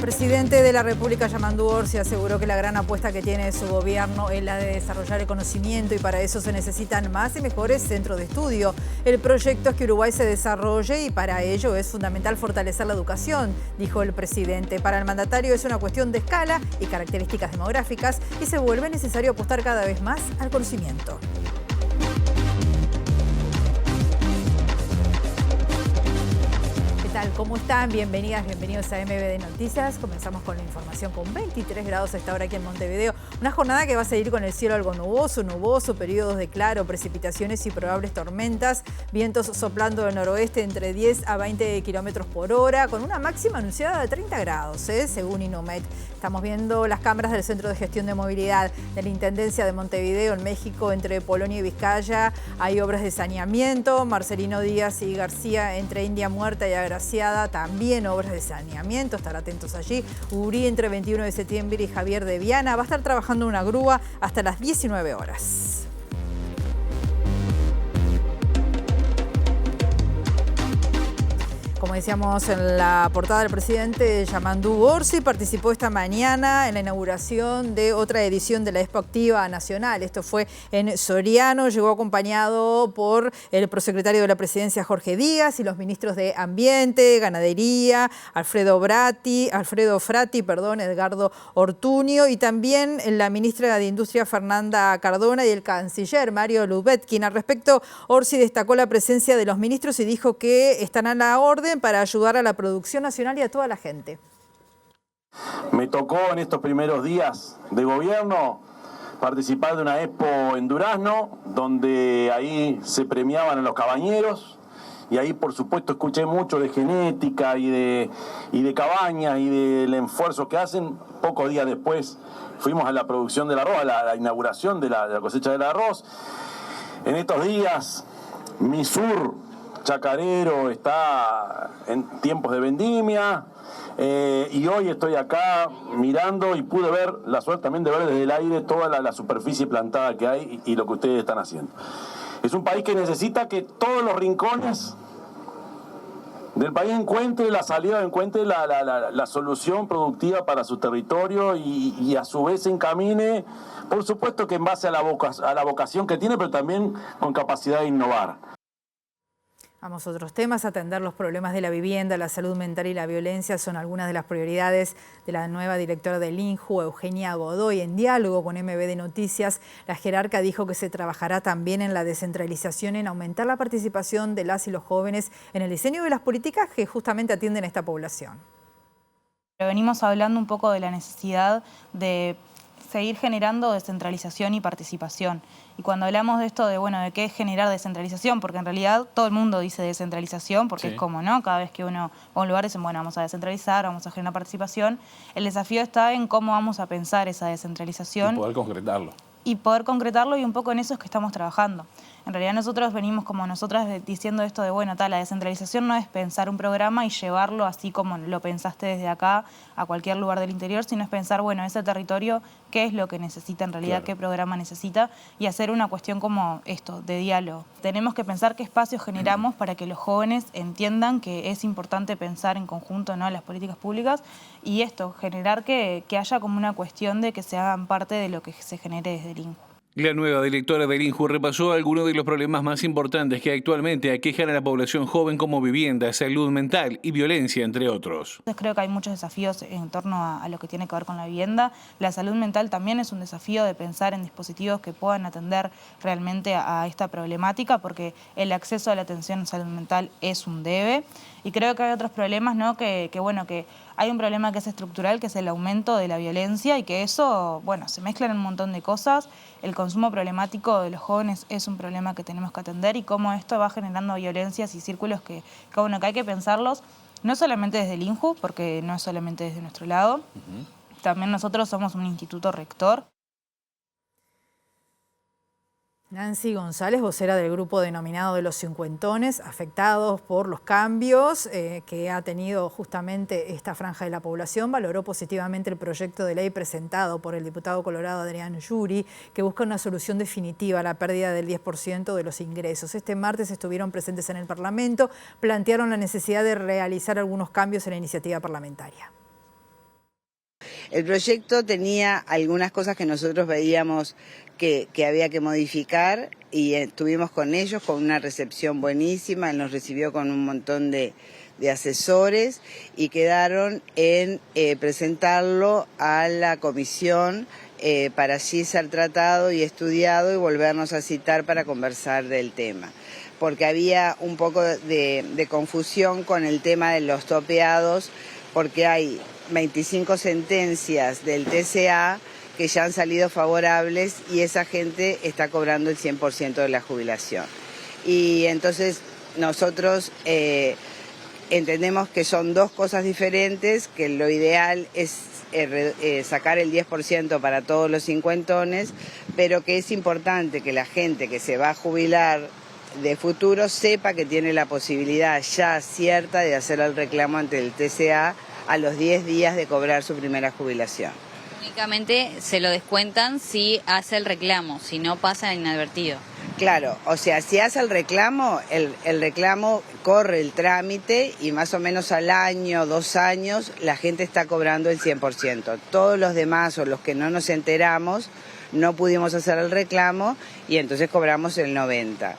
presidente de la República, Yamandu Orsi, aseguró que la gran apuesta que tiene su gobierno es la de desarrollar el conocimiento y para eso se necesitan más y mejores centros de estudio. El proyecto es que Uruguay se desarrolle y para ello es fundamental fortalecer la educación, dijo el presidente. Para el mandatario es una cuestión de escala y características demográficas y se vuelve necesario apostar cada vez más al conocimiento. ¿Cómo están? Bienvenidas, bienvenidos a MBD Noticias. Comenzamos con la información con 23 grados a esta hora aquí en Montevideo. Una jornada que va a seguir con el cielo algo nuboso, periodos de claro, precipitaciones y probables tormentas, vientos soplando del noroeste entre 10 a 20 kilómetros por hora, con una máxima anunciada de 30 grados, según Inumet. Estamos viendo las cámaras del Centro de Gestión de Movilidad de la Intendencia de Montevideo, en México, entre Polonia y Vizcaya. Hay obras de saneamiento. Marcelino Díaz y García, entre India Muerta y Agraciada, también obras de saneamiento. Estar atentos allí. Urí, entre 21 de septiembre y Javier de Viana. Va a estar trabajando una grúa hasta las 19 horas. Como decíamos en la portada, del presidente Yamandu Orsi participó esta mañana en la inauguración de otra edición de la Expo Activa Nacional. Esto fue en Soriano, llegó acompañado por el prosecretario de la Presidencia, Jorge Díaz, y los ministros de Ambiente, Ganadería, Alfredo Frati, Edgardo Ortuño, y también la ministra de Industria, Fernanda Cardona, y el canciller, Mario Lubetkin. Al respecto, Orsi destacó la presencia de los ministros y dijo que están a la orden para ayudar a la producción nacional y a toda la gente. Me tocó en estos primeros días de gobierno participar de una expo en Durazno, donde ahí se premiaban a los cabañeros, y ahí por supuesto escuché mucho de genética y de cabañas y del esfuerzo que hacen. Pocos días después fuimos a la producción del arroz, a la inauguración de la cosecha del arroz. En estos días, mi sur chacarero está en tiempos de vendimia, y hoy estoy acá mirando y pude ver la suerte también de ver desde el aire toda la superficie plantada que hay y lo que ustedes están haciendo. Es un país que necesita que todos los rincones del país encuentre la salida, encuentre la solución productiva para su territorio y a su vez se encamine, por supuesto que en base a la vocación que tiene, pero también con capacidad de innovar. Vamos a otros temas. Atender los problemas de la vivienda, la salud mental y la violencia son algunas de las prioridades de la nueva directora del INJU, Eugenia Godoy. En diálogo con MBD Noticias, la jerarca dijo que se trabajará también en la descentralización, en aumentar la participación de las y los jóvenes en el diseño de las políticas que justamente atienden a esta población. Venimos hablando un poco de la necesidad de seguir generando descentralización y participación. Y cuando hablamos de esto de qué es generar descentralización, porque en realidad todo el mundo dice descentralización, porque sí, es como, ¿no? Cada vez que uno va a un lugar dicen, vamos a descentralizar, vamos a generar participación. El desafío está en cómo vamos a pensar esa descentralización. Y poder concretarlo. Y un poco en eso es que estamos trabajando. En realidad nosotros venimos como nosotras diciendo esto de, la descentralización no es pensar un programa y llevarlo así como lo pensaste desde acá a cualquier lugar del interior, sino es pensar, ese territorio, qué es lo que necesita en realidad, claro, qué programa necesita, y hacer una cuestión como esto, de diálogo. Tenemos que pensar qué espacios generamos para que los jóvenes entiendan que es importante pensar en conjunto, ¿no?, las políticas públicas, y esto, generar que haya como una cuestión de que se hagan parte de lo que se genere desde el INJU. La nueva directora del INJU repasó algunos de los problemas más importantes que actualmente aquejan a la población joven, como vivienda, salud mental y violencia, entre otros. Entonces creo que hay muchos desafíos en torno a lo que tiene que ver con la vivienda. La salud mental también es un desafío de pensar en dispositivos que puedan atender realmente a esta problemática, porque el acceso a la atención en salud mental es un debe. Y creo que hay otros problemas, ¿no? que hay un problema que es estructural, que es el aumento de la violencia, y que eso, se mezclan un montón de cosas. El consumo problemático de los jóvenes es un problema que tenemos que atender, y cómo esto va generando violencias y círculos que hay que pensarlos, no solamente desde el INJU, porque no es solamente desde nuestro lado. También nosotros somos un instituto rector. Nancy González, vocera del grupo denominado de los cincuentones, afectados por los cambios que ha tenido justamente esta franja de la población, valoró positivamente el proyecto de ley presentado por el diputado colorado Adrián Yuri, que busca una solución definitiva a la pérdida del 10% de los ingresos. Este martes estuvieron presentes en el Parlamento, plantearon la necesidad de realizar algunos cambios en la iniciativa parlamentaria. El proyecto tenía algunas cosas que nosotros veíamos que había que modificar y estuvimos con ellos con una recepción buenísima, él nos recibió con un montón de asesores y quedaron en presentarlo a la comisión para allí ser tratado y estudiado y volvernos a citar para conversar del tema. Porque había un poco de confusión con el tema de los topeados, porque hay 25 sentencias del TCA que ya han salido favorables y esa gente está cobrando el 100% de la jubilación. Y entonces nosotros entendemos que son dos cosas diferentes, que lo ideal es sacar el 10% para todos los cincuentones, pero que es importante que la gente que se va a jubilar de futuro sepa que tiene la posibilidad ya cierta de hacer el reclamo ante el TCA a los 10 días de cobrar su primera jubilación. Únicamente se lo descuentan si hace el reclamo, si no pasa inadvertido. Claro, o sea, si hace el reclamo corre el trámite y más o menos al año, 2 años, la gente está cobrando el 100%. Todos los demás o los que no nos enteramos no pudimos hacer el reclamo y entonces cobramos el 90%.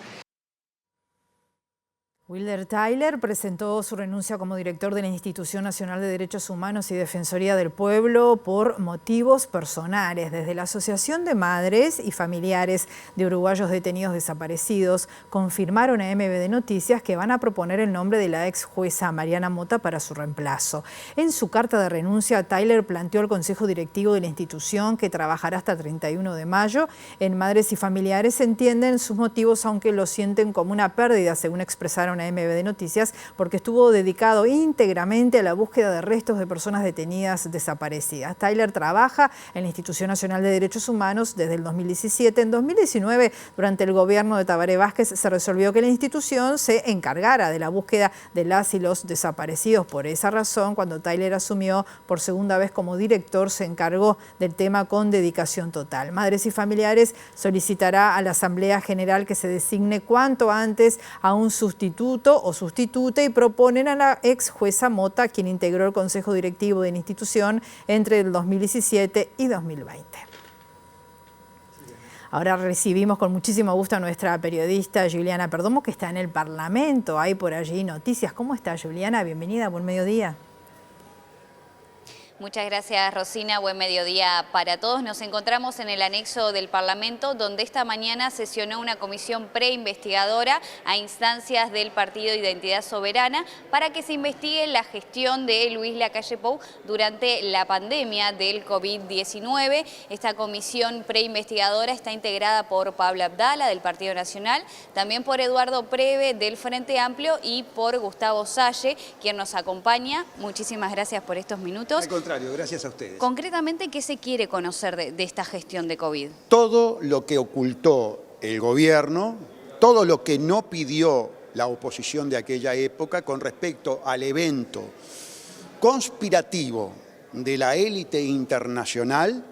Wilder Tyler presentó su renuncia como director de la Institución Nacional de Derechos Humanos y Defensoría del Pueblo por motivos personales. Desde la Asociación de Madres y Familiares de Uruguayos Detenidos Desaparecidos confirmaron a MBD Noticias que van a proponer el nombre de la ex jueza Mariana Mota para su reemplazo. En su carta de renuncia, Tyler planteó al Consejo Directivo de la institución que trabajará hasta 31 de mayo. En Madres y Familiares entienden sus motivos, aunque lo sienten como una pérdida, según expresaron a MBD Noticias, porque estuvo dedicado íntegramente a la búsqueda de restos de personas detenidas desaparecidas. Tyler trabaja en la Institución Nacional de Derechos Humanos desde el 2017. En 2019, durante el gobierno de Tabaré Vázquez, se resolvió que la institución se encargara de la búsqueda de las y los desaparecidos. Por esa razón, cuando Tyler asumió por segunda vez como director, se encargó del tema con dedicación total. Madres y Familiares solicitará a la Asamblea General que se designe cuanto antes a un sustituto o sustituta y proponen a la ex jueza Mota, quien integró el Consejo Directivo de la institución entre el 2017 y 2020. Ahora recibimos con muchísimo gusto a nuestra periodista Juliana Perdomo, que está en el Parlamento. Hay por allí noticias. ¿Cómo está, Juliana? Bienvenida, buen mediodía. Muchas gracias, Rosina. Buen mediodía para todos. Nos encontramos en el anexo del Parlamento, donde esta mañana sesionó una comisión preinvestigadora a instancias del Partido Identidad Soberana para que se investigue la gestión de Luis Lacalle Pou durante la pandemia del COVID-19. Esta comisión preinvestigadora está integrada por Pablo Abdala, del Partido Nacional, también por Eduardo Preve, del Frente Amplio, y por Gustavo Salle, quien nos acompaña. Muchísimas gracias por estos minutos. Al contrario, gracias a ustedes. Concretamente, ¿qué se quiere conocer de esta gestión de COVID? Todo lo que ocultó el gobierno, todo lo que no pidió la oposición de aquella época con respecto al evento conspirativo de la élite internacional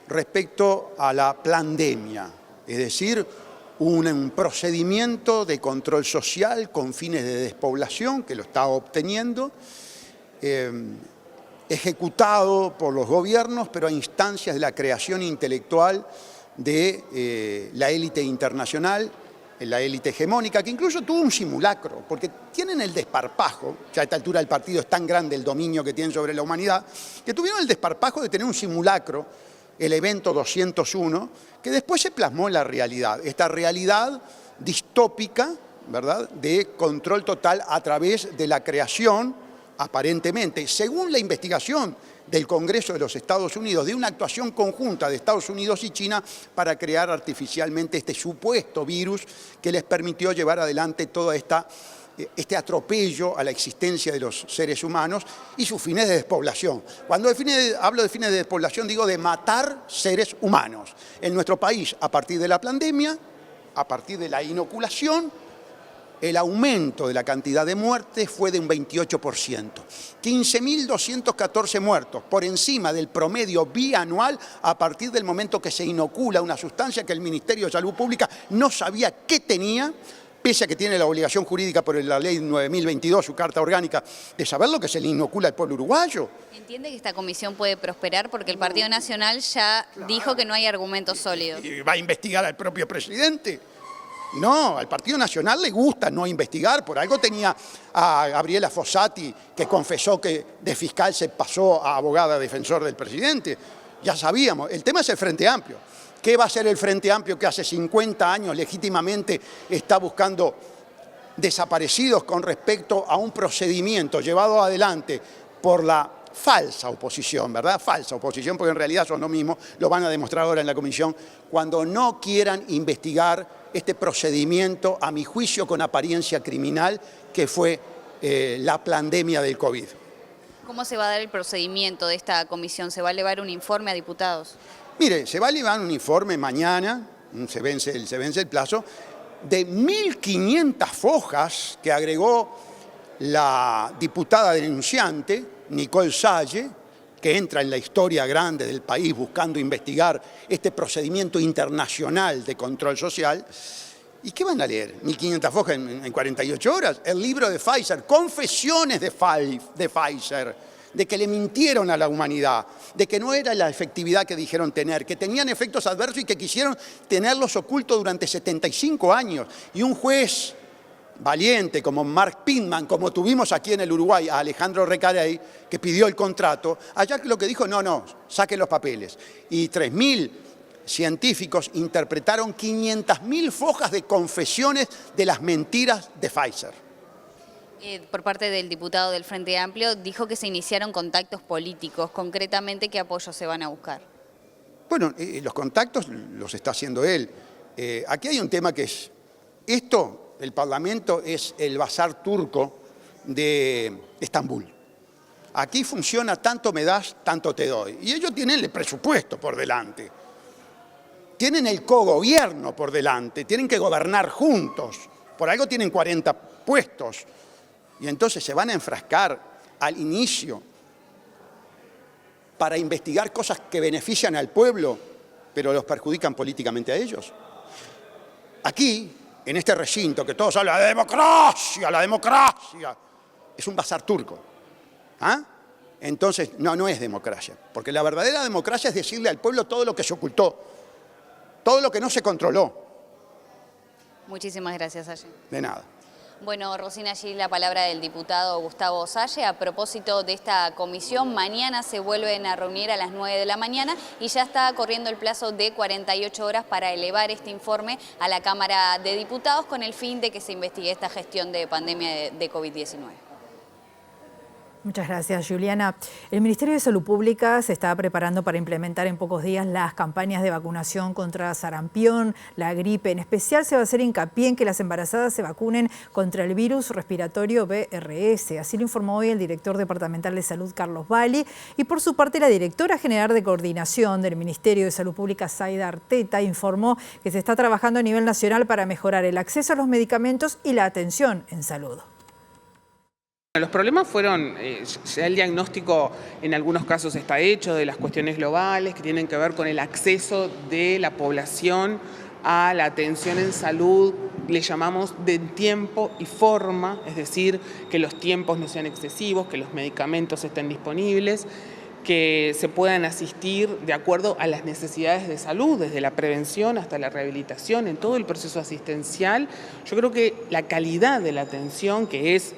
respecto a la pandemia, es decir, un procedimiento de control social con fines de despoblación que lo está obteniendo, ejecutado por los gobiernos, pero a instancias de la creación intelectual de la élite internacional, la élite hegemónica, que incluso tuvo un simulacro, porque tienen el desparpajo, ya a esta altura del partido es tan grande el dominio que tienen sobre la humanidad, que tuvieron el desparpajo de tener un simulacro, el evento 201, que después se plasmó en la realidad, esta realidad distópica, ¿verdad?, de control total a través de la creación, aparentemente, según la investigación del Congreso de los Estados Unidos, de una actuación conjunta de Estados Unidos y China para crear artificialmente este supuesto virus que les permitió llevar adelante todo este atropello a la existencia de los seres humanos y sus fines de despoblación. Cuando hablo de fines de despoblación, digo de matar seres humanos. En nuestro país, a partir de la pandemia, a partir de la inoculación, el aumento de la cantidad de muertes fue de un 28%. 15.214 muertos, por encima del promedio bianual a partir del momento que se inocula una sustancia que el Ministerio de Salud Pública no sabía qué tenía, pese a que tiene la obligación jurídica por la ley 9022, su carta orgánica, de saber lo que se le inocula al pueblo uruguayo. ¿Entiende que esta comisión puede prosperar? Porque el Partido Nacional ya dijo que no hay argumentos sólidos. ¿Y va a investigar al propio presidente? No, al Partido Nacional le gusta no investigar. Por algo tenía a Gabriela Fossati, que confesó que de fiscal se pasó a abogada defensor del presidente. Ya sabíamos, el tema es el Frente Amplio. ¿Qué va a hacer el Frente Amplio que hace 50 años legítimamente está buscando desaparecidos con respecto a un procedimiento llevado adelante por la falsa oposición, ¿verdad? Falsa oposición, porque en realidad son lo mismo, lo van a demostrar ahora en la comisión, cuando no quieran investigar este procedimiento, a mi juicio, con apariencia criminal, que fue la pandemia del COVID. ¿Cómo se va a dar el procedimiento de esta comisión? ¿Se va a elevar un informe a diputados? Mire, se va a elevar un informe mañana, se vence el plazo, de 1.500 fojas que agregó la diputada denunciante, Nicole Salle, que entra en la historia grande del país buscando investigar este procedimiento internacional de control social. ¿Y qué van a leer? 1.500 fojas en 48 horas. El libro de Pfizer, confesiones de Pfizer, de que le mintieron a la humanidad, de que no era la efectividad que dijeron tener, que tenían efectos adversos y que quisieron tenerlos ocultos durante 75 años. Y un juez valiente como Mark Pittman, como tuvimos aquí en el Uruguay a Alejandro Recarey, que pidió el contrato, allá lo que dijo, no, saquen los papeles. Y 3.000 científicos interpretaron 500.000 fojas de confesiones de las mentiras de Pfizer. Por parte del diputado del Frente Amplio, dijo que se iniciaron contactos políticos. Concretamente, ¿qué apoyos se van a buscar? Bueno, los contactos los está haciendo él. Aquí hay un tema que es, el Parlamento es el bazar turco de Estambul. Aquí funciona tanto me das, tanto te doy. Y ellos tienen el presupuesto por delante. Tienen el cogobierno por delante, tienen que gobernar juntos. Por algo tienen 40 puestos. Y entonces se van a enfrascar al inicio para investigar cosas que benefician al pueblo, pero los perjudican políticamente a ellos. Aquí, en este recinto, que todos hablan de la democracia, es un bazar turco. ¿Ah? Entonces, no es democracia, porque la verdadera democracia es decirle al pueblo todo lo que se ocultó, todo lo que no se controló. Muchísimas gracias, Salle. De nada. Bueno, Rosina, allí la palabra del diputado Gustavo Salle. A propósito de esta comisión, mañana se vuelven a reunir a las 9 de la mañana y ya está corriendo el plazo de 48 horas para elevar este informe a la Cámara de Diputados con el fin de que se investigue esta gestión de pandemia de COVID-19. Muchas gracias, Juliana. El Ministerio de Salud Pública se está preparando para implementar en pocos días las campañas de vacunación contra sarampión, la gripe. En especial se va a hacer hincapié en que las embarazadas se vacunen contra el virus respiratorio BRS. Así lo informó hoy el director departamental de Salud, Carlos Valli. Y por su parte, la directora general de coordinación del Ministerio de Salud Pública, Zaida Arteta, informó que se está trabajando a nivel nacional para mejorar el acceso a los medicamentos y la atención en salud. Los problemas fueron, ya el diagnóstico en algunos casos está hecho de las cuestiones globales que tienen que ver con el acceso de la población a la atención en salud, le llamamos de tiempo y forma, es decir, que los tiempos no sean excesivos, que los medicamentos estén disponibles, que se puedan asistir de acuerdo a las necesidades de salud, desde la prevención hasta la rehabilitación, en todo el proceso asistencial. Yo creo que la calidad de la atención, que es,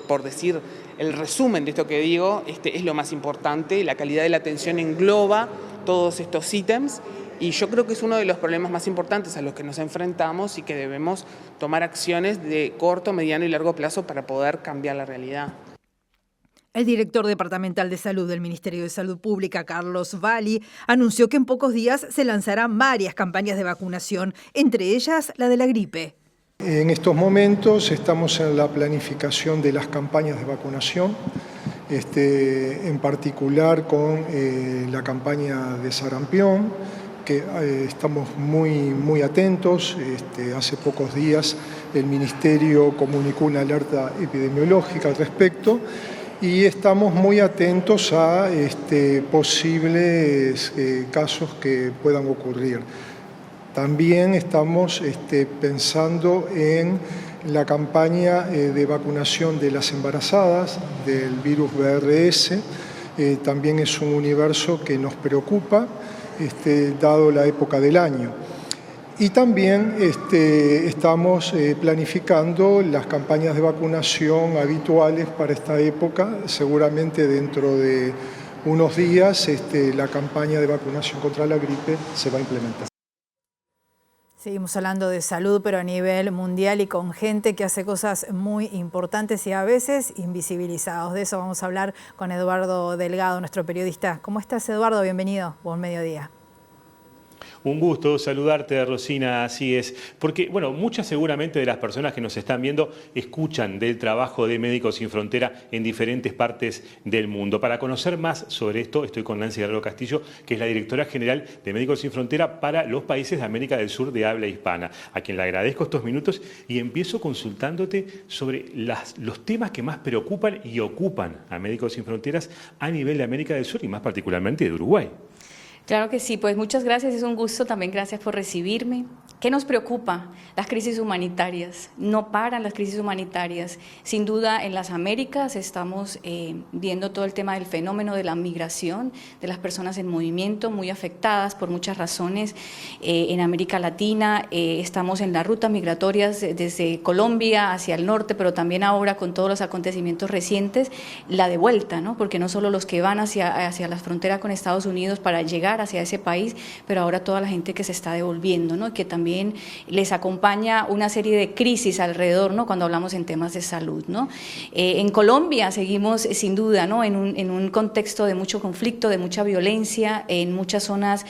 por decir, el resumen de esto que digo, es lo más importante. La calidad de la atención engloba todos estos ítems y yo creo que es uno de los problemas más importantes a los que nos enfrentamos y que debemos tomar acciones de corto, mediano y largo plazo para poder cambiar la realidad. El director departamental de salud del Ministerio de Salud Pública, Carlos Valli, anunció que en pocos días se lanzarán varias campañas de vacunación, entre ellas la de la gripe. En estos momentos estamos en la planificación de las campañas de vacunación, en particular con la campaña de sarampión, que estamos muy atentos. Hace pocos días el Ministerio comunicó una alerta epidemiológica al respecto. Y estamos muy atentos a posibles casos que puedan ocurrir. También estamos pensando en la campaña de vacunación de las embarazadas del virus BRS. También es un universo que nos preocupa, dado la época del año. Y también estamos planificando las campañas de vacunación habituales para esta época. Seguramente dentro de unos días la campaña de vacunación contra la gripe se va a implementar. Seguimos hablando de salud, pero a nivel mundial y con gente que hace cosas muy importantes y a veces invisibilizados. De eso vamos a hablar con Eduardo Delgado, nuestro periodista. ¿Cómo estás, Eduardo? Bienvenido. Buen mediodía. Un gusto saludarte, Rosina, así es. Porque, bueno, muchas seguramente de las personas que nos están viendo escuchan del trabajo de Médicos Sin Frontera en diferentes partes del mundo. Para conocer más sobre esto, estoy con Nancy Guerrero Castillo, que es la directora general de Médicos Sin Frontera para los países de América del Sur de habla hispana, a quien le agradezco estos minutos y empiezo consultándote sobre los temas que más preocupan y ocupan a Médicos Sin Fronteras a nivel de América del Sur y más particularmente de Uruguay. Claro que sí, pues muchas gracias, es un gusto, también gracias por recibirme. ¿Qué nos preocupa? Las crisis humanitarias, no paran las crisis humanitarias. Sin duda en las Américas estamos viendo todo el tema del fenómeno de la migración, de las personas en movimiento, muy afectadas por muchas razones. En América Latina estamos en las rutas migratorias desde Colombia hacia el norte, pero también ahora con todos los acontecimientos recientes, la de vuelta, ¿no? Porque no solo los que van hacia la frontera con Estados Unidos para llegar hacia ese país, pero ahora toda la gente que se está devolviendo, ¿no? Que también les acompaña una serie de crisis alrededor, ¿no? Cuando hablamos en temas de salud, ¿no? En Colombia seguimos sin duda, ¿no? en un contexto de mucho conflicto, de mucha violencia, en muchas zonas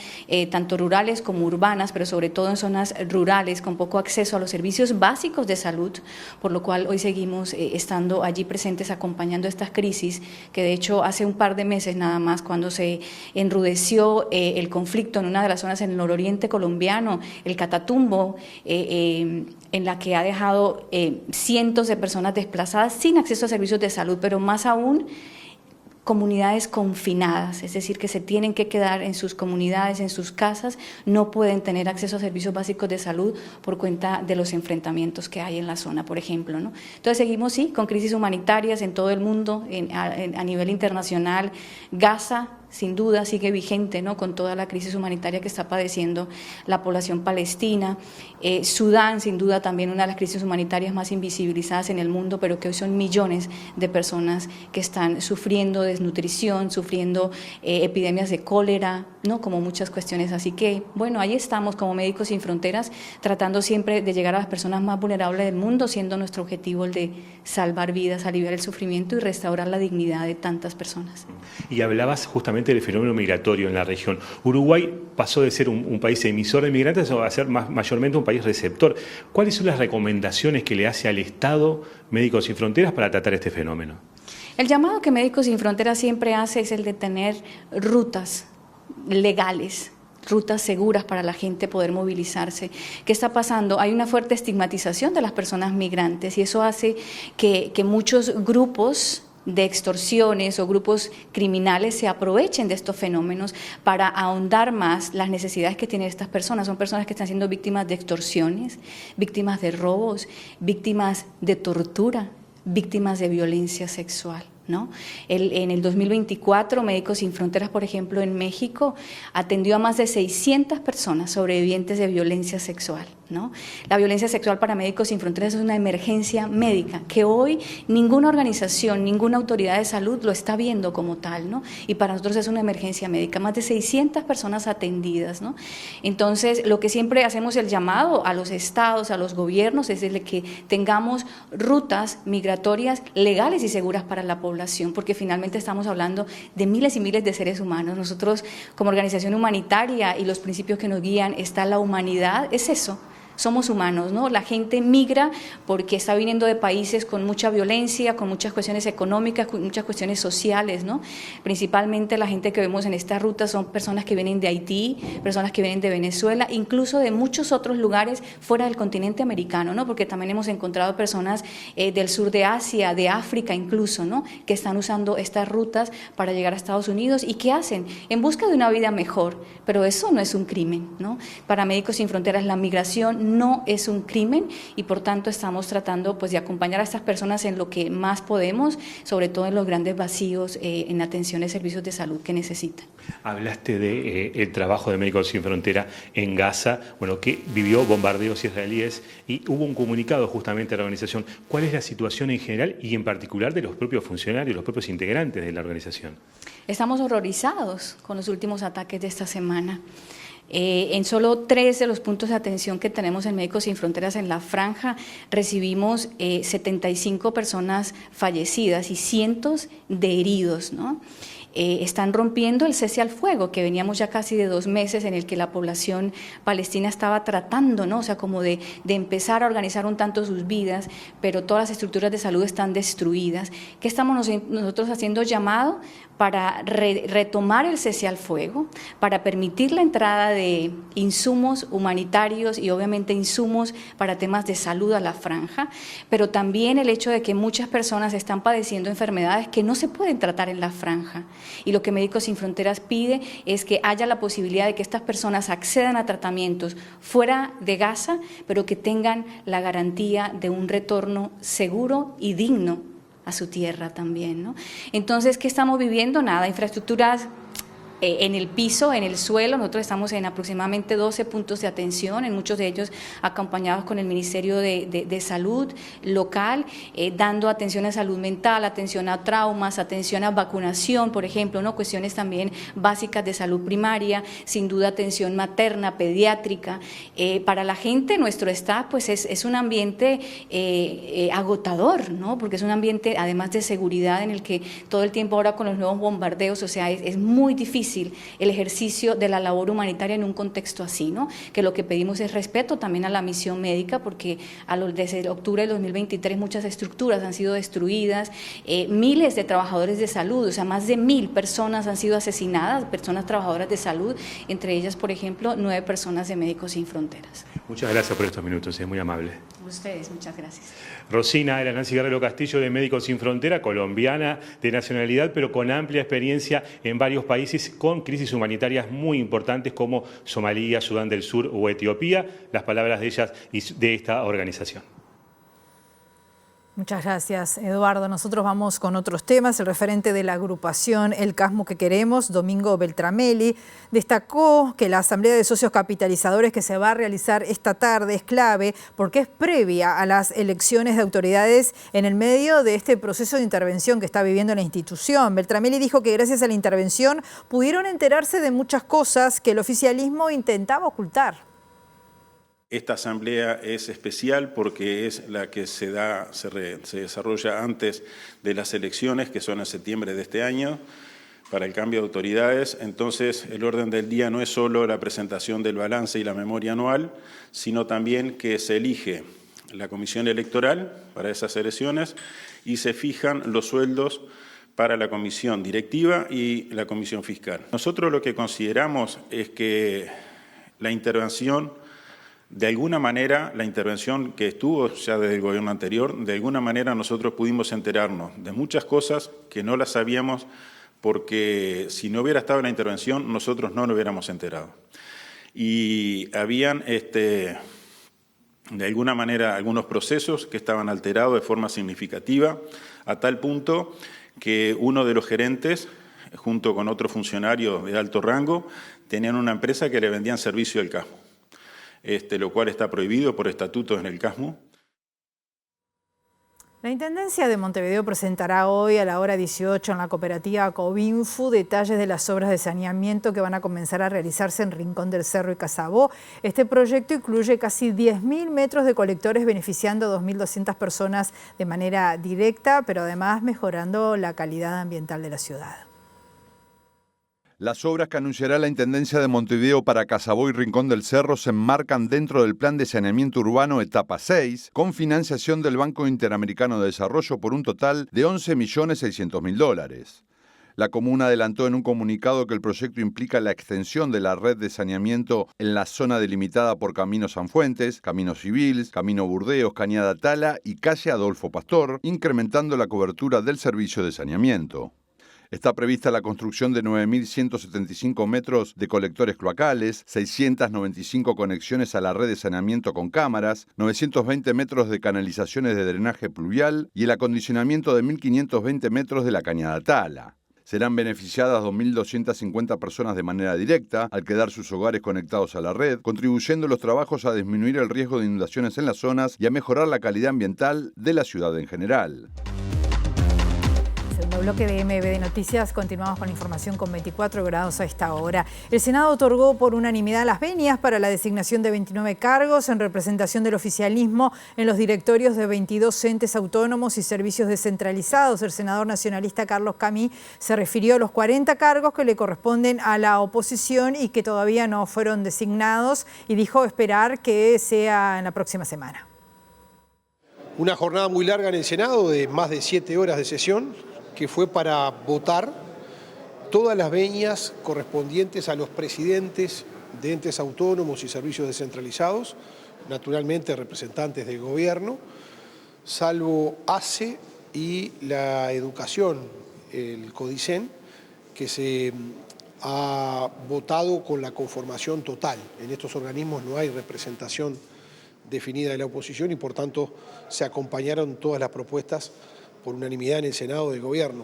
tanto rurales como urbanas, pero sobre todo en zonas rurales con poco acceso a los servicios básicos de salud, por lo cual hoy seguimos estando allí presentes acompañando estas crisis, que de hecho hace un par de meses nada más, cuando se enrudeció el conflicto en una de las zonas en el nororiente colombiano, el Catatumbo, en la que ha dejado cientos de personas desplazadas sin acceso a servicios de salud, pero más aún comunidades confinadas, es decir, que se tienen que quedar en sus comunidades, en sus casas, no pueden tener acceso a servicios básicos de salud por cuenta de los enfrentamientos que hay en la zona, por ejemplo, ¿no? Entonces seguimos, sí, con crisis humanitarias en todo el mundo, a nivel internacional. Gaza, sin duda, sigue vigente, ¿no? Con toda la crisis humanitaria que está padeciendo la población palestina. Sudán, sin duda, también una de las crisis humanitarias más invisibilizadas en el mundo, pero que hoy son millones de personas que están sufriendo desnutrición, sufriendo epidemias de cólera, ¿no? Como muchas cuestiones. Así que, bueno, ahí estamos como Médicos Sin Fronteras, tratando siempre de llegar a las personas más vulnerables del mundo, siendo nuestro objetivo el de salvar vidas, aliviar el sufrimiento y restaurar la dignidad de tantas personas. Y hablabas justamente del fenómeno migratorio en la región. Uruguay pasó de ser un país emisor de migrantes a ser mayormente un país receptor. ¿Cuáles son las recomendaciones que le hace al Estado Médicos Sin Fronteras para tratar este fenómeno? El llamado que Médicos Sin Fronteras siempre hace es el de tener rutas legales, rutas seguras para la gente poder movilizarse. ¿Qué está pasando? Hay una fuerte estigmatización de las personas migrantes y eso hace que muchos grupos de extorsiones o grupos criminales se aprovechen de estos fenómenos para ahondar más las necesidades que tienen estas personas. Son personas que están siendo víctimas de extorsiones, víctimas de robos, víctimas de tortura, víctimas de violencia sexual, ¿no? En el 2024, Médicos Sin Fronteras, por ejemplo, en México, atendió a más de 600 personas sobrevivientes de violencia sexual, ¿no? La violencia sexual para Médicos Sin Fronteras es una emergencia médica que hoy ninguna organización, ninguna autoridad de salud lo está viendo como tal, ¿no? Y para nosotros es una emergencia médica, más de 600 personas atendidas, ¿no? Entonces, lo que siempre hacemos el llamado a los estados, a los gobiernos, es de que tengamos rutas migratorias legales y seguras para la población, porque finalmente estamos hablando de miles y miles de seres humanos. Nosotros, como organización humanitaria, y los principios que nos guían, está la humanidad, es eso. Somos humanos, ¿no? La gente migra porque está viniendo de países con mucha violencia, con muchas cuestiones económicas, con muchas cuestiones sociales, ¿no? Principalmente la gente que vemos en esta ruta son personas que vienen de Haití, personas que vienen de Venezuela, incluso de muchos otros lugares fuera del continente americano, ¿no? Porque también hemos encontrado personas del sur de Asia, de África incluso, ¿no? Que están usando estas rutas para llegar a Estados Unidos. ¿Y qué hacen? En busca de una vida mejor, pero eso no es un crimen, ¿no? Para Médicos Sin Fronteras la migración no es un crimen y por tanto estamos tratando pues de acompañar a estas personas en lo que más podemos, sobre todo en los grandes vacíos en atención de servicios de salud que necesitan. Hablaste del trabajo de Médicos Sin Frontera en Gaza, bueno, que vivió bombardeos israelíes y hubo un comunicado justamente de la organización. ¿Cuál es la situación en general y en particular de los propios funcionarios, los propios integrantes de la organización? Estamos horrorizados con los últimos ataques de esta semana. En solo 3 de los puntos de atención que tenemos en Médicos Sin Fronteras en la franja recibimos 75 personas fallecidas y cientos de heridos, ¿no? Están rompiendo el cese al fuego, que veníamos ya casi de 2 meses en el que la población palestina estaba tratando, ¿no? O sea, como de empezar a organizar un tanto sus vidas, pero todas las estructuras de salud están destruidas. ¿Qué estamos nosotros haciendo llamado? Para retomar el cese al fuego, para permitir la entrada de insumos humanitarios y obviamente insumos para temas de salud a la franja, pero también el hecho de que muchas personas están padeciendo enfermedades que no se pueden tratar en la franja. Y lo que Médicos Sin Fronteras pide es que haya la posibilidad de que estas personas accedan a tratamientos fuera de Gaza, pero que tengan la garantía de un retorno seguro y digno a su tierra también, ¿no? Entonces, ¿qué estamos viviendo? Nada, infraestructuras en el piso, en el suelo. Nosotros estamos en aproximadamente 12 puntos de atención, en muchos de ellos acompañados con el Ministerio de Salud local, dando atención a salud mental, atención a traumas, atención a vacunación, por ejemplo, ¿no? Cuestiones también básicas de salud primaria, sin duda atención materna, pediátrica. Para la gente, nuestro staff, pues es un ambiente agotador, ¿no? Porque es un ambiente, además de seguridad, en el que todo el tiempo ahora con los nuevos bombardeos, o sea, es muy difícil el ejercicio de la labor humanitaria en un contexto así, ¿no? Que lo que pedimos es respeto también a la misión médica, porque desde octubre de 2023 muchas estructuras han sido destruidas, miles de trabajadores de salud, o sea, más de 1000 personas han sido asesinadas, personas trabajadoras de salud, entre ellas, por ejemplo, 9 personas de Médicos Sin Fronteras. Muchas gracias por estos minutos, es muy amable. Ustedes, muchas gracias. Rosina era Nancy Guerrero Castillo de Médicos Sin Frontera, colombiana de nacionalidad, pero con amplia experiencia en varios países con crisis humanitarias muy importantes como Somalia, Sudán del Sur o Etiopía. Las palabras de ellas y de esta organización. Muchas gracias, Eduardo. Nosotros vamos con otros temas. El referente de la agrupación El Casmo que Queremos, Domingo Beltramelli, destacó que la Asamblea de Socios Capitalizadores que se va a realizar esta tarde es clave porque es previa a las elecciones de autoridades en el medio de este proceso de intervención que está viviendo la institución. Beltramelli dijo que gracias a la intervención pudieron enterarse de muchas cosas que el oficialismo intentaba ocultar. Esta asamblea es especial porque es la que se desarrolla antes de las elecciones, que son en septiembre de este año, para el cambio de autoridades. Entonces, el orden del día no es solo la presentación del balance y la memoria anual, sino también que se elige la comisión electoral para esas elecciones y se fijan los sueldos para la comisión directiva y la comisión fiscal. Nosotros lo que consideramos es que la intervención, de alguna manera, la intervención que estuvo ya desde el gobierno anterior, de alguna manera nosotros pudimos enterarnos de muchas cosas que no las sabíamos porque si no hubiera estado la intervención nosotros no lo hubiéramos enterado. Y habían, de alguna manera, algunos procesos que estaban alterados de forma significativa, a tal punto que uno de los gerentes, junto con otro funcionario de alto rango, tenían una empresa que le vendían servicio al Casmo. Lo cual está prohibido por estatutos en el Casmo. La Intendencia de Montevideo presentará hoy a la hora 18 en la cooperativa Covinfu detalles de las obras de saneamiento que van a comenzar a realizarse en Rincón del Cerro y Casabó. Este proyecto incluye casi 10.000 metros de colectores beneficiando a 2.200 personas de manera directa, pero además mejorando la calidad ambiental de la ciudad. Las obras que anunciará la Intendencia de Montevideo para Casabó y Rincón del Cerro se enmarcan dentro del Plan de Saneamiento Urbano Etapa 6, con financiación del Banco Interamericano de Desarrollo por un total de $11.600.000. La comuna adelantó en un comunicado que el proyecto implica la extensión de la red de saneamiento en la zona delimitada por Camino Sanfuentes, Camino Civils, Camino Burdeos, Cañada Tala y Calle Adolfo Pastor, incrementando la cobertura del servicio de saneamiento. Está prevista la construcción de 9.175 metros de colectores cloacales, 695 conexiones a la red de saneamiento con cámaras, 920 metros de canalizaciones de drenaje pluvial y el acondicionamiento de 1.520 metros de la cañada Tala. Serán beneficiadas 2.250 personas de manera directa al quedar sus hogares conectados a la red, contribuyendo los trabajos a disminuir el riesgo de inundaciones en las zonas y a mejorar la calidad ambiental de la ciudad en general. Segundo bloque de MBD Noticias, continuamos con la información con 24 grados a esta hora. El Senado otorgó por unanimidad las venias para la designación de 29 cargos en representación del oficialismo en los directorios de 22 entes autónomos y servicios descentralizados. El senador nacionalista Carlos Camí se refirió a los 40 cargos que le corresponden a la oposición y que todavía no fueron designados y dijo esperar que sea en la próxima semana. Una jornada muy larga en el Senado de más de 7 horas de sesión, que fue para votar todas las venias correspondientes a los presidentes de entes autónomos y servicios descentralizados, naturalmente representantes del gobierno, salvo ACE y la educación, el CODICEN, que se ha votado con la conformación total. En estos organismos no hay representación definida de la oposición y por tanto se acompañaron todas las propuestas por unanimidad en el Senado del Gobierno.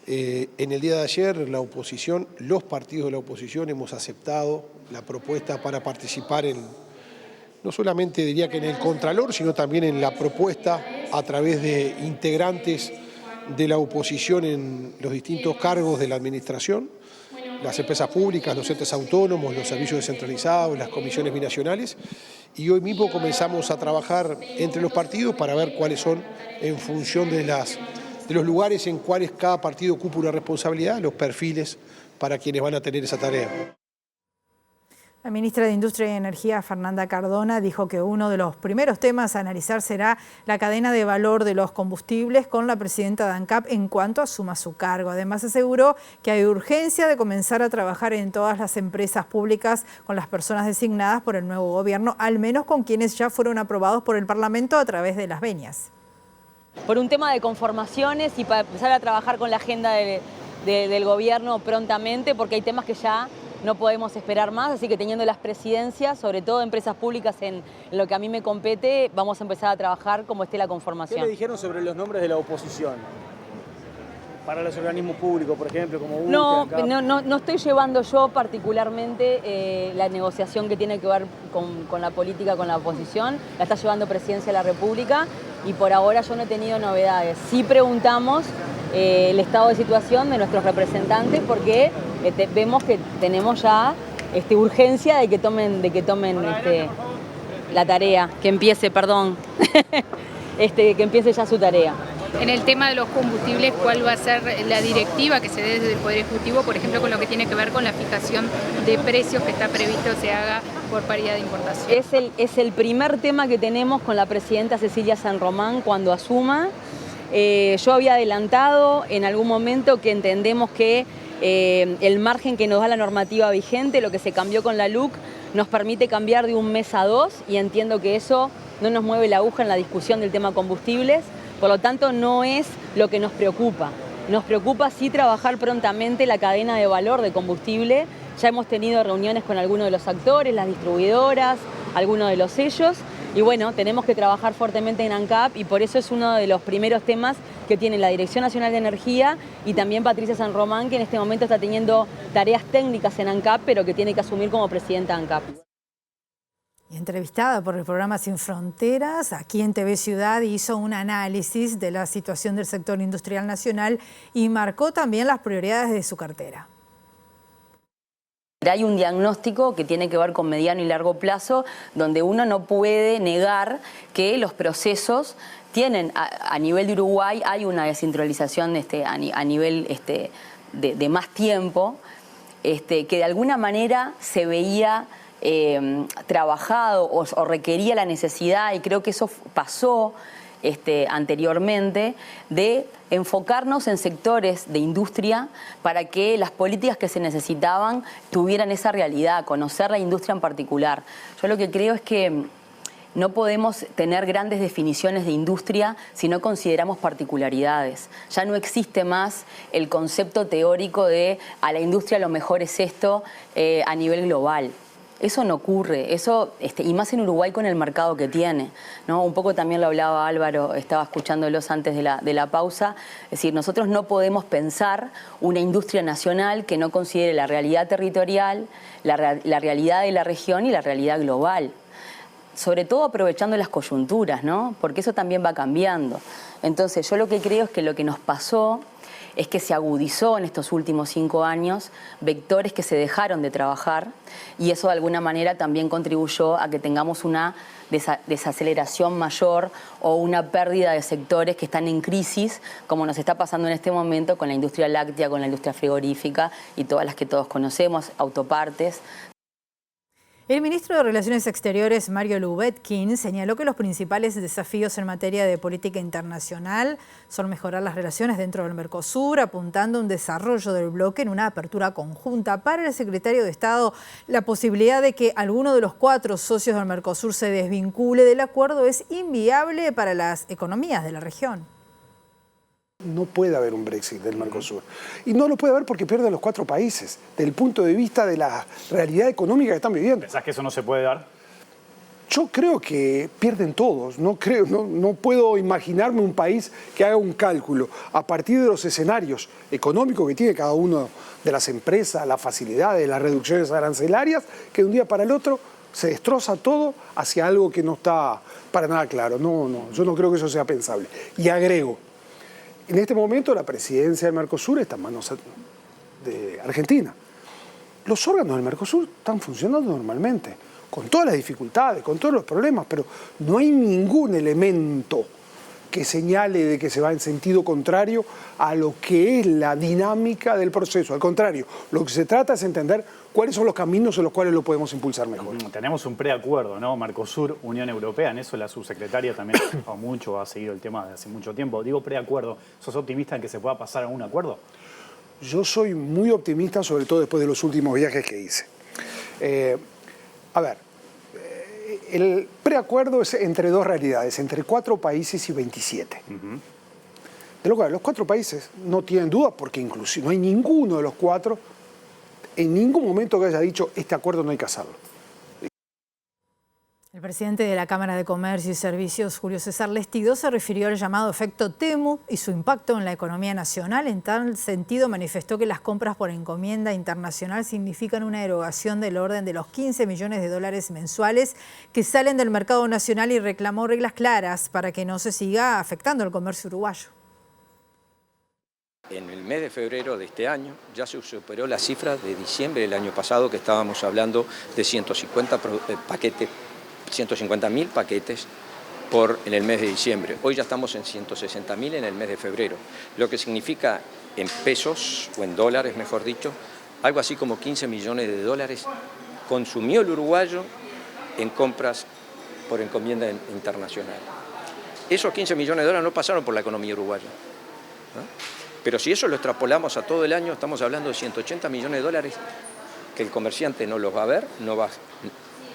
En el día de ayer la oposición, los partidos de la oposición hemos aceptado la propuesta para participar en, no solamente diría que en el Contralor, sino también en la propuesta a través de integrantes de la oposición en los distintos cargos de la administración, las empresas públicas, los entes autónomos, los servicios descentralizados, las comisiones binacionales, y hoy mismo comenzamos a trabajar entre los partidos para ver cuáles son, en función de los lugares en cuales cada partido ocupa una responsabilidad, los perfiles para quienes van a tener esa tarea. La ministra de Industria y Energía, Fernanda Cardona, dijo que uno de los primeros temas a analizar será la cadena de valor de los combustibles con la presidenta de ANCAP en cuanto asuma su cargo. Además, aseguró que hay urgencia de comenzar a trabajar en todas las empresas públicas con las personas designadas por el nuevo gobierno, al menos con quienes ya fueron aprobados por el Parlamento a través de las venias. Por un tema de conformaciones y para empezar a trabajar con la agenda del gobierno prontamente, porque hay temas que ya no podemos esperar más, así que teniendo las presidencias, sobre todo empresas públicas en lo que a mí me compete, vamos a empezar a trabajar como esté la conformación. ¿Qué le dijeron sobre los nombres de la oposición? Para los organismos públicos, por ejemplo, como UTE, no estoy llevando yo particularmente la negociación que tiene que ver con la política, con la oposición, la está llevando Presidencia de la República y por ahora yo no he tenido novedades. Sí preguntamos el estado de situación de nuestros representantes porque vemos que tenemos ya urgencia de que tomen la tarea, que empiece ya su tarea. En el tema de los combustibles, ¿cuál va a ser la directiva que se dé desde el Poder Ejecutivo, por ejemplo, con lo que tiene que ver con la fijación de precios que está previsto se haga por paridad de importación? Es el primer tema que tenemos con la presidenta Cecilia San Román cuando asuma. Yo había adelantado en algún momento que entendemos que el margen que nos da la normativa vigente, lo que se cambió con la LUC, nos permite cambiar de un mes a 2 y entiendo que eso no nos mueve la aguja en la discusión del tema combustibles. Por lo tanto, no es lo que nos preocupa. Nos preocupa sí trabajar prontamente la cadena de valor de combustible. Ya hemos tenido reuniones con algunos de los actores, las distribuidoras, algunos de los sellos. Y bueno, tenemos que trabajar fuertemente en ANCAP y por eso es uno de los primeros temas que tiene la Dirección Nacional de Energía y también Patricia San Román, que en este momento está teniendo tareas técnicas en ANCAP, pero que tiene que asumir como presidenta de ANCAP. Y entrevistada por el programa Sin Fronteras, aquí en TV Ciudad hizo un análisis de la situación del sector industrial nacional y marcó también las prioridades de su cartera. Hay un diagnóstico que tiene que ver con mediano y largo plazo, donde uno no puede negar que los procesos tienen, a nivel de Uruguay, hay una descentralización a nivel de más tiempo, que de alguna manera se veía trabajado o requería la necesidad, y creo que eso pasó anteriormente, de enfocarnos en sectores de industria para que las políticas que se necesitaban tuvieran esa realidad, conocer la industria en particular. Yo lo que creo es que No podemos tener grandes definiciones de industria si no consideramos particularidades. Ya no existe más el concepto teórico de a la industria lo mejor es esto a nivel global. Eso no ocurre, y más en Uruguay con el mercado que tiene, ¿no? Un poco también lo hablaba Álvaro, estaba escuchándolos antes de la pausa. Es decir, nosotros no podemos pensar una industria nacional que no considere la realidad territorial, la realidad de la región y la realidad global. Sobre todo aprovechando las coyunturas, ¿no? Porque eso también va cambiando. Entonces, yo lo que creo es que lo que nos pasó es que se agudizó en estos últimos 5 años vectores que se dejaron de trabajar y eso de alguna manera también contribuyó a que tengamos una desaceleración mayor o una pérdida de sectores que están en crisis, como nos está pasando en este momento con la industria láctea, con la industria frigorífica y todas las que todos conocemos, autopartes. El ministro de Relaciones Exteriores, Mario Lubetkin, señaló que los principales desafíos en materia de política internacional son mejorar las relaciones dentro del Mercosur, apuntando a un desarrollo del bloque en una apertura conjunta. Para el secretario de Estado, la posibilidad de que alguno de los 4 socios del Mercosur se desvincule del acuerdo es inviable para las economías de la región. No puede haber un Brexit del Mercosur. Y no lo puede haber porque pierden los 4 países, desde el punto de vista de la realidad económica que están viviendo. ¿Pensás que eso no se puede dar? Yo creo que pierden todos. No puedo imaginarme un país que haga un cálculo a partir de los escenarios económicos que tiene cada uno de las empresas, las facilidades, las reducciones arancelarias, que de un día para el otro se destroza todo hacia algo que no está para nada claro. Yo no creo que eso sea pensable. Y agrego, en este momento la presidencia del Mercosur está en manos de Argentina. Los órganos del Mercosur están funcionando normalmente, con todas las dificultades, con todos los problemas, pero no hay ningún elemento que señale de que se va en sentido contrario a lo que es la dinámica del proceso. Al contrario, lo que se trata es entender cuáles son los caminos en los cuales lo podemos impulsar mejor. Tenemos un preacuerdo, ¿no? Mercosur, Unión Europea, en eso la subsecretaria también ha seguido el tema desde hace mucho tiempo. Digo preacuerdo, ¿sos optimista en que se pueda pasar a un acuerdo? Yo soy muy optimista, sobre todo después de los últimos viajes que hice. El preacuerdo es entre 2 realidades, entre 4 países y 27. De lo cual los 4 países no tienen duda, porque inclusive no hay ninguno de los 4 en ningún momento que haya dicho este acuerdo no hay que hacerlo. El presidente de la Cámara de Comercio y Servicios, Julio César Lestido, se refirió al llamado efecto Temu y su impacto en la economía nacional. En tal sentido, manifestó que las compras por encomienda internacional significan una erogación del orden de los 15 millones de dólares mensuales que salen del mercado nacional y reclamó reglas claras para que no se siga afectando el comercio uruguayo. En el mes de febrero de este año ya se superó la cifra de diciembre del año pasado, que estábamos hablando de 150.000 paquetes en el mes de diciembre. Hoy ya estamos en 160.000 en el mes de febrero, lo que significa en pesos, o en dólares mejor dicho, algo así como 15 millones de dólares consumió el uruguayo en compras por encomienda internacional. Esos 15 millones de dólares no pasaron por la economía uruguaya, ¿no? Pero si eso lo extrapolamos a todo el año, estamos hablando de 180 millones de dólares que el comerciante no los va a ver,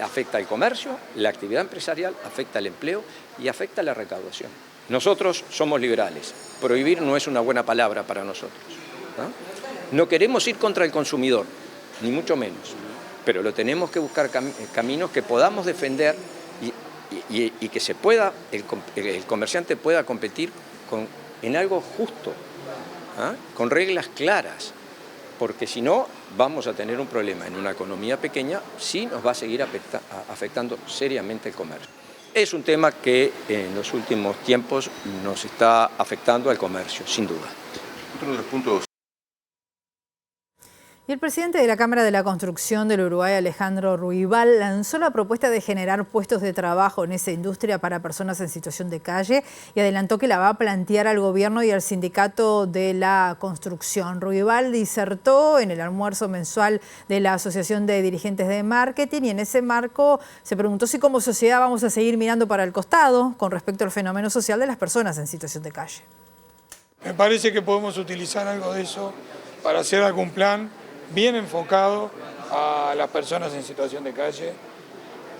afecta al comercio, la actividad empresarial, afecta al empleo y afecta a la recaudación. Nosotros somos liberales. Prohibir no es una buena palabra para nosotros, ¿no? No queremos ir contra el consumidor, ni mucho menos, pero lo tenemos que buscar caminos que podamos defender y que el comerciante pueda competir en algo justo, con reglas claras, porque si no vamos a tener un problema en una economía pequeña, sí nos va a seguir afectando seriamente el comercio. Es un tema que en los últimos tiempos nos está afectando al comercio, sin duda. Otro de los puntos. Y el presidente de la Cámara de la Construcción del Uruguay, Alejandro Ruibal, lanzó la propuesta de generar puestos de trabajo en esa industria para personas en situación de calle y adelantó que la va a plantear al gobierno y al sindicato de la construcción. Ruibal disertó en el almuerzo mensual de la Asociación de Dirigentes de Marketing y en ese marco se preguntó si como sociedad vamos a seguir mirando para el costado con respecto al fenómeno social de las personas en situación de calle. Me parece que podemos utilizar algo de eso para hacer algún plan bien enfocado a las personas en situación de calle.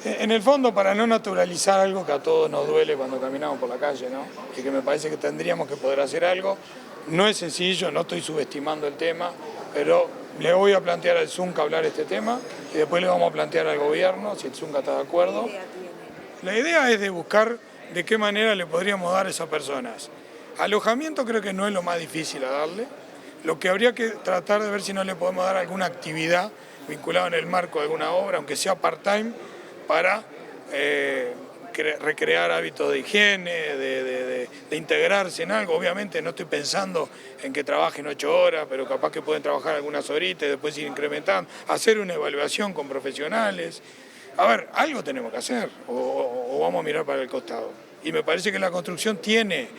En el fondo, para no naturalizar algo que a todos nos duele cuando caminamos por la calle, ¿no? Y que me parece que tendríamos que poder hacer algo. No es sencillo, no estoy subestimando el tema, pero le voy a plantear al Zunca hablar este tema y después le vamos a plantear al gobierno, si el Zunca está de acuerdo. La idea es de buscar de qué manera le podríamos dar a esas personas. Alojamiento creo que no es lo más difícil a darle. Lo que habría que tratar de ver si no le podemos dar alguna actividad vinculada en el marco de alguna obra, aunque sea part-time, para recrear hábitos de higiene, de integrarse en algo. Obviamente no estoy pensando en que trabajen 8 horas, pero capaz que pueden trabajar algunas horitas y después ir incrementando, hacer una evaluación con profesionales. A ver, algo tenemos que hacer o vamos a mirar para el costado. Y me parece que la construcción tiene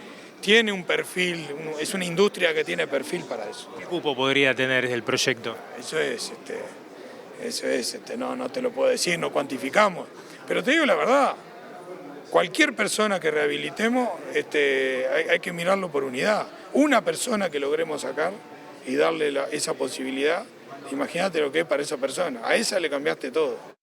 un perfil, es una industria que tiene perfil para eso. ¿Qué cupo podría tener el proyecto? Eso es, no te lo puedo decir, no cuantificamos. Pero te digo la verdad, cualquier persona que rehabilitemos hay que mirarlo por unidad. Una persona que logremos sacar y darle esa posibilidad, imagínate lo que es para esa persona. A esa le cambiaste todo.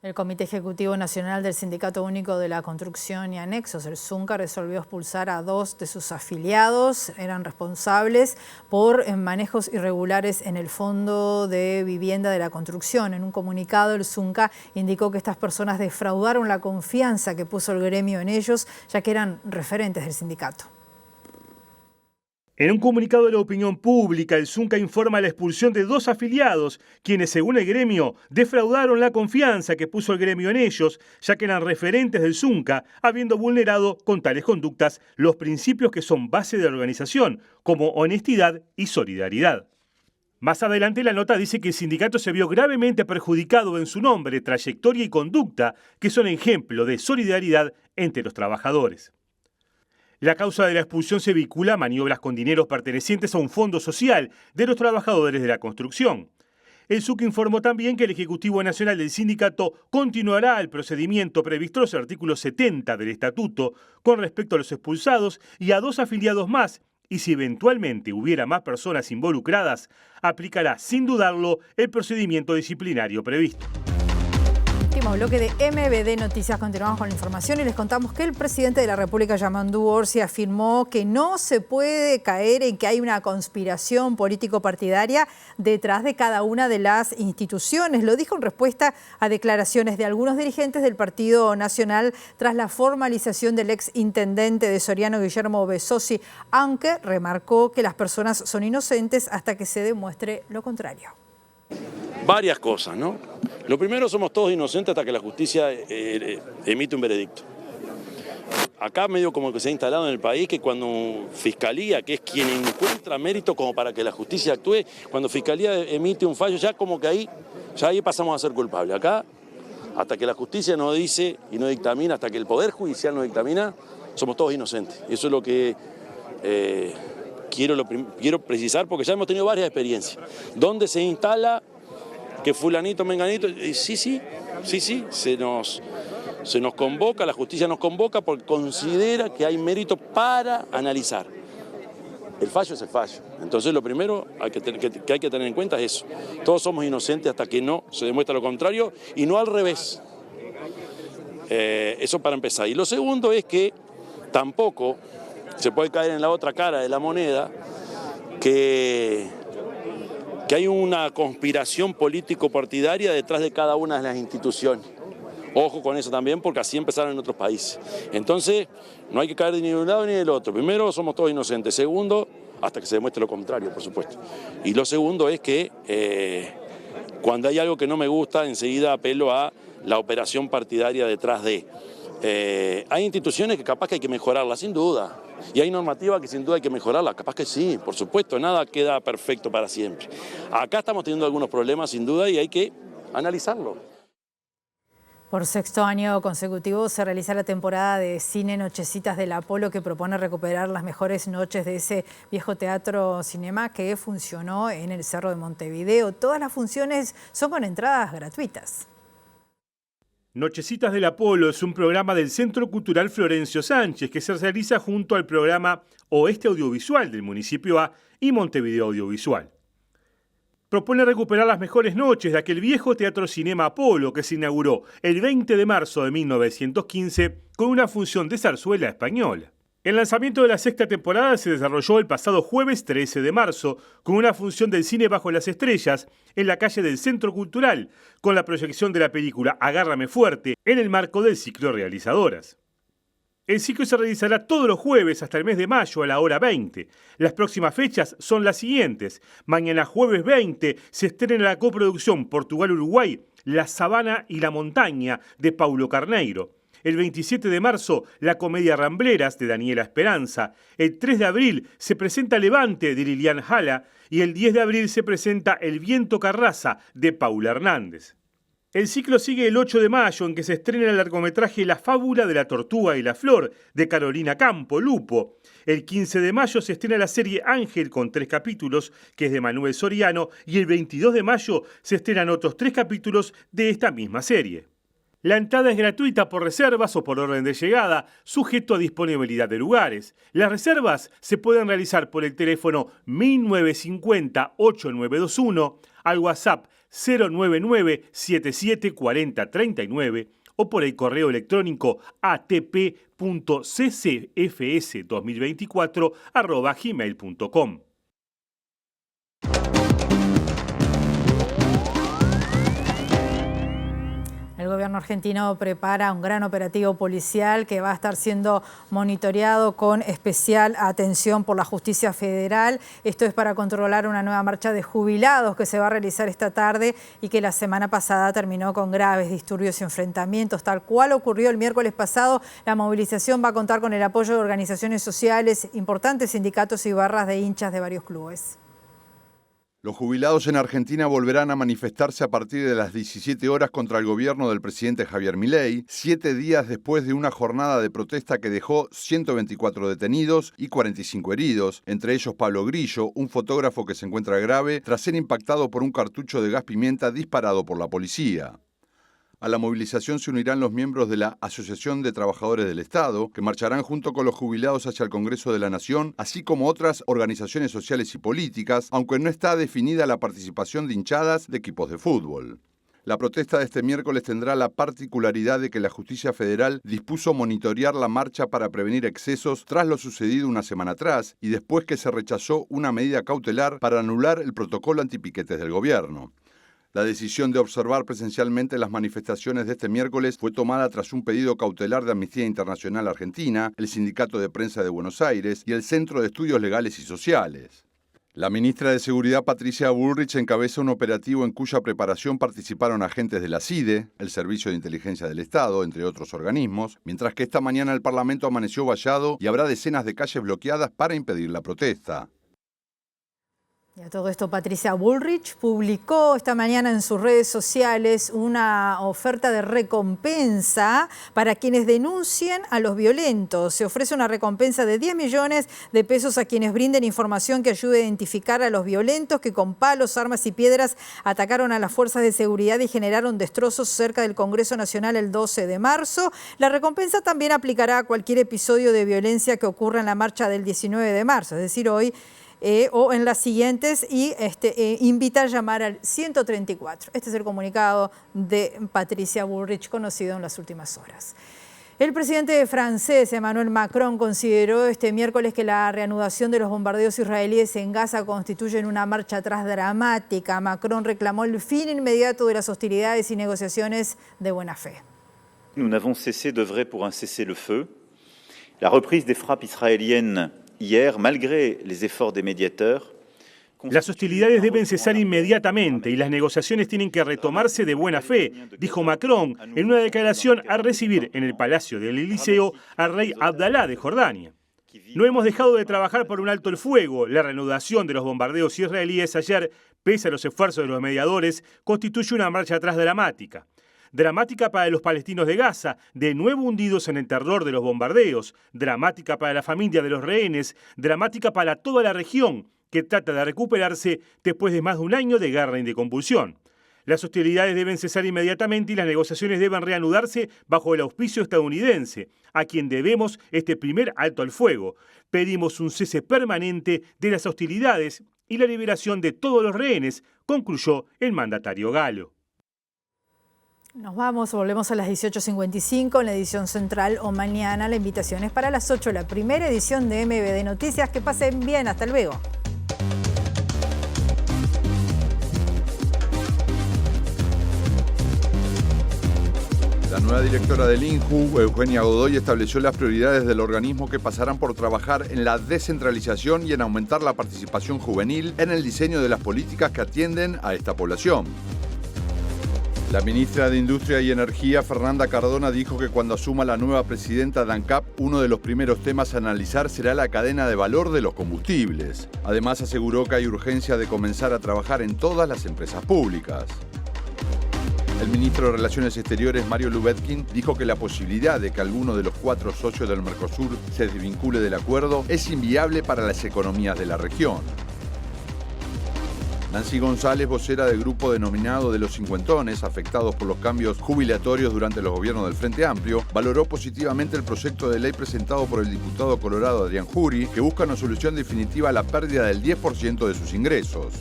El Comité Ejecutivo Nacional del Sindicato Único de la Construcción y Anexos, el Zunca, resolvió expulsar a 2 de sus afiliados. Eran responsables por manejos irregulares en el Fondo de Vivienda de la Construcción. En un comunicado, el Zunca indicó que estas personas defraudaron la confianza que puso el gremio en ellos, ya que eran referentes del sindicato. En un comunicado de la opinión pública, el Zunca informa la expulsión de 2 afiliados, quienes, según el gremio, defraudaron la confianza que puso el gremio en ellos, ya que eran referentes del Zunca, habiendo vulnerado con tales conductas los principios que son base de la organización, como honestidad y solidaridad. Más adelante la nota dice que el sindicato se vio gravemente perjudicado en su nombre, trayectoria y conducta, que son ejemplo de solidaridad entre los trabajadores. La causa de la expulsión se vincula a maniobras con dineros pertenecientes a un fondo social de los trabajadores de la construcción. El Zunca informó también que el Ejecutivo Nacional del Sindicato continuará el procedimiento previsto en los artículos 70 del Estatuto con respecto a los expulsados y a 2 afiliados más, y si eventualmente hubiera más personas involucradas, aplicará sin dudarlo el procedimiento disciplinario previsto. Último bloque de MBD Noticias. Continuamos con la información y les contamos que el presidente de la República, Yamandu Orsi, afirmó que no se puede caer en que hay una conspiración político-partidaria detrás de cada una de las instituciones. Lo dijo en respuesta a declaraciones de algunos dirigentes del Partido Nacional tras la formalización del ex intendente de Soriano, Guillermo Besossi, aunque remarcó que las personas son inocentes hasta que se demuestre lo contrario. Varias cosas, ¿no? Lo primero, somos todos inocentes hasta que la justicia emite un veredicto. Acá medio como que se ha instalado en el país que cuando Fiscalía, que es quien encuentra mérito como para que la justicia actúe, cuando Fiscalía emite un fallo, ya como que ahí pasamos a ser culpables. Acá, hasta que la justicia no dice y no dictamina, hasta que el Poder Judicial no dictamina, somos todos inocentes. Eso es lo que quiero precisar, porque ya hemos tenido varias experiencias. ¿Dónde se instala que fulanito, menganito? Sí, se nos convoca, la justicia nos convoca porque considera que hay mérito para analizar. El fallo es el fallo. Entonces lo primero que hay que tener en cuenta es eso. Todos somos inocentes hasta que no se demuestra lo contrario y no al revés. Eso para empezar. Y lo segundo es que tampoco se puede caer en la otra cara de la moneda que hay una conspiración político-partidaria detrás de cada una de las instituciones. Ojo con eso también, porque así empezaron en otros países. Entonces, no hay que caer ni de un lado ni del otro. Primero, somos todos inocentes. Segundo, hasta que se demuestre lo contrario, por supuesto. Y lo segundo es que cuando hay algo que no me gusta, enseguida apelo a la operación partidaria detrás de. Hay instituciones que capaz que hay que mejorarlas, sin duda. Y hay normativa que sin duda hay que mejorarla, capaz que sí, por supuesto, nada queda perfecto para siempre. Acá estamos teniendo algunos problemas sin duda y hay que analizarlo. Por 6º año consecutivo se realiza la temporada de cine Nochecitas del Apolo, que propone recuperar las mejores noches de ese viejo teatro cinema que funcionó en el Cerro de Montevideo. Todas las funciones son con entradas gratuitas. Nochecitas del Apolo es un programa del Centro Cultural Florencio Sánchez que se realiza junto al programa Oeste Audiovisual del Municipio A y Montevideo Audiovisual. propone recuperar las mejores noches de aquel viejo Teatro Cinema Apolo que se inauguró el 20 de marzo de 1915 con una función de zarzuela española. El lanzamiento de la sexta temporada se desarrolló el pasado jueves 13 de marzo con una función del cine Bajo las Estrellas en la calle del Centro Cultural, con la proyección de la película Agárrame Fuerte en el marco del ciclo Realizadoras. El ciclo se realizará todos los jueves hasta el mes de mayo a la hora 20. Las próximas fechas son las siguientes. Mañana jueves 20 se estrena la coproducción Portugal-Uruguay, La Sabana y la Montaña de Paulo Carneiro. El 27 de marzo, la comedia Rambleras de Daniela Esperanza. El 3 de abril se presenta Levante de Lilian Jala y el 10 de abril se presenta El Viento Carraza de Paula Hernández. El ciclo sigue el 8 de mayo, en que se estrena el largometraje La Fábula de la Tortuga y la Flor, de Carolina Campo, Lupo. El 15 de mayo se estrena la serie Ángel, con 3 capítulos, que es de Manuel Soriano, y el 22 de mayo se estrenan otros 3 capítulos de esta misma serie. La entrada es gratuita por reservas o por orden de llegada, sujeto a disponibilidad de lugares. Las reservas se pueden realizar por el teléfono 1950-8921, al WhatsApp 099-774039 o por el correo electrónico atp.ccfs2024@gmail.com. El gobierno argentino prepara un gran operativo policial que va a estar siendo monitoreado con especial atención por la justicia federal. Esto es para controlar una nueva marcha de jubilados que se va a realizar esta tarde y que la semana pasada terminó con graves disturbios y enfrentamientos. Tal cual ocurrió el miércoles pasado, la movilización va a contar con el apoyo de organizaciones sociales, importantes sindicatos y barras de hinchas de varios clubes. Los jubilados en Argentina volverán a manifestarse a partir de las 17 horas contra el gobierno del presidente Javier Milei, 7 días después de una jornada de protesta que dejó 124 detenidos y 45 heridos, entre ellos Pablo Grillo, un fotógrafo que se encuentra grave tras ser impactado por un cartucho de gas pimienta disparado por la policía. A la movilización se unirán los miembros de la Asociación de Trabajadores del Estado, que marcharán junto con los jubilados hacia el Congreso de la Nación, así como otras organizaciones sociales y políticas, aunque no está definida la participación de hinchadas de equipos de fútbol. La protesta de este miércoles tendrá la particularidad de que la Justicia Federal dispuso monitorear la marcha para prevenir excesos tras lo sucedido una semana atrás y después que se rechazó una medida cautelar para anular el protocolo antipiquetes del gobierno. La decisión de observar presencialmente las manifestaciones de este miércoles fue tomada tras un pedido cautelar de Amnistía Internacional Argentina, el Sindicato de Prensa de Buenos Aires y el Centro de Estudios Legales y Sociales. La ministra de Seguridad, Patricia Bullrich, encabeza un operativo en cuya preparación participaron agentes de la CIDE, el Servicio de Inteligencia del Estado, entre otros organismos, mientras que esta mañana el Parlamento amaneció vallado y habrá decenas de calles bloqueadas para impedir la protesta. Y a todo esto, Patricia Bullrich publicó esta mañana en sus redes sociales una oferta de recompensa para quienes denuncien a los violentos. Se ofrece una recompensa de 10 millones de pesos a quienes brinden información que ayude a identificar a los violentos que con palos, armas y piedras atacaron a las fuerzas de seguridad y generaron destrozos cerca del Congreso Nacional el 12 de marzo. La recompensa también aplicará a cualquier episodio de violencia que ocurra en la marcha del 19 de marzo, es decir, hoy, o en las siguientes, y invita a llamar al 134. Este es el comunicado de Patricia Bullrich, conocido en las últimas horas. El presidente francés Emmanuel Macron consideró este miércoles que la reanudación de los bombardeos israelíes en Gaza constituye una marcha atrás dramática. Macron reclamó el fin inmediato de las hostilidades y negociaciones de buena fe. Nous n'avons cessé d'œuvrer pour un cessez-le-feu. La reprise des frappes israéliennes hier, malgré les efforts des médiateurs. Las hostilidades deben cesar inmediatamente y las negociaciones tienen que retomarse de buena fe, dijo Macron en una declaración al recibir en el Palacio del Eliseo al rey Abdalá de Jordania. No hemos dejado de trabajar por un alto el fuego. La reanudación de los bombardeos israelíes ayer, pese a los esfuerzos de los mediadores, constituye una marcha atrás dramática. Dramática para los palestinos de Gaza, de nuevo hundidos en el terror de los bombardeos. Dramática para la familia de los rehenes. Dramática para toda la región, que trata de recuperarse después de más de un año de guerra y de convulsión. Las hostilidades deben cesar inmediatamente y las negociaciones deben reanudarse bajo el auspicio estadounidense, a quien debemos este primer alto al fuego. Pedimos un cese permanente de las hostilidades y la liberación de todos los rehenes, concluyó el mandatario galo. Nos vamos, volvemos a las 18:55 en la edición central o mañana. La invitación es para las 8, la primera edición de MBD Noticias. Que pasen bien, hasta luego. La nueva directora del INJU, Eugenia Godoy, estableció las prioridades del organismo que pasarán por trabajar en la descentralización y en aumentar la participación juvenil en el diseño de las políticas que atienden a esta población. La ministra de Industria y Energía, Fernanda Cardona, dijo que cuando asuma la nueva presidenta de ANCAP, uno de los primeros temas a analizar será la cadena de valor de los combustibles. Además, aseguró que hay urgencia de comenzar a trabajar en todas las empresas públicas. El ministro de Relaciones Exteriores, Mario Lubetkin, dijo que la posibilidad de que alguno de los 4 socios del Mercosur se desvincule del acuerdo es inviable para las economías de la región. Nancy González, vocera del grupo denominado de los cincuentones, afectados por los cambios jubilatorios durante los gobiernos del Frente Amplio, valoró positivamente el proyecto de ley presentado por el diputado colorado Adrián Jury, que busca una solución definitiva a la pérdida del 10% de sus ingresos.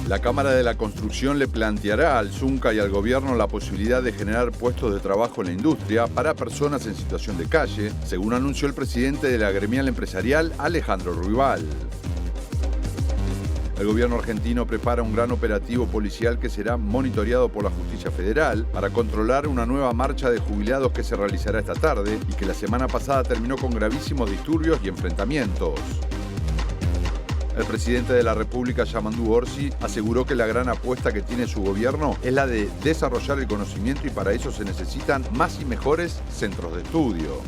La Cámara de la Construcción le planteará al Zunca y al gobierno la posibilidad de generar puestos de trabajo en la industria para personas en situación de calle, según anunció el presidente de la gremial empresarial, Alejandro Ruibal. El gobierno argentino prepara un gran operativo policial que será monitoreado por la Justicia Federal para controlar una nueva marcha de jubilados que se realizará esta tarde y que la semana pasada terminó con gravísimos disturbios y enfrentamientos. El presidente de la República, Yamandu Orsi, aseguró que la gran apuesta que tiene su gobierno es la de desarrollar el conocimiento y para ello se necesitan más y mejores centros de estudio.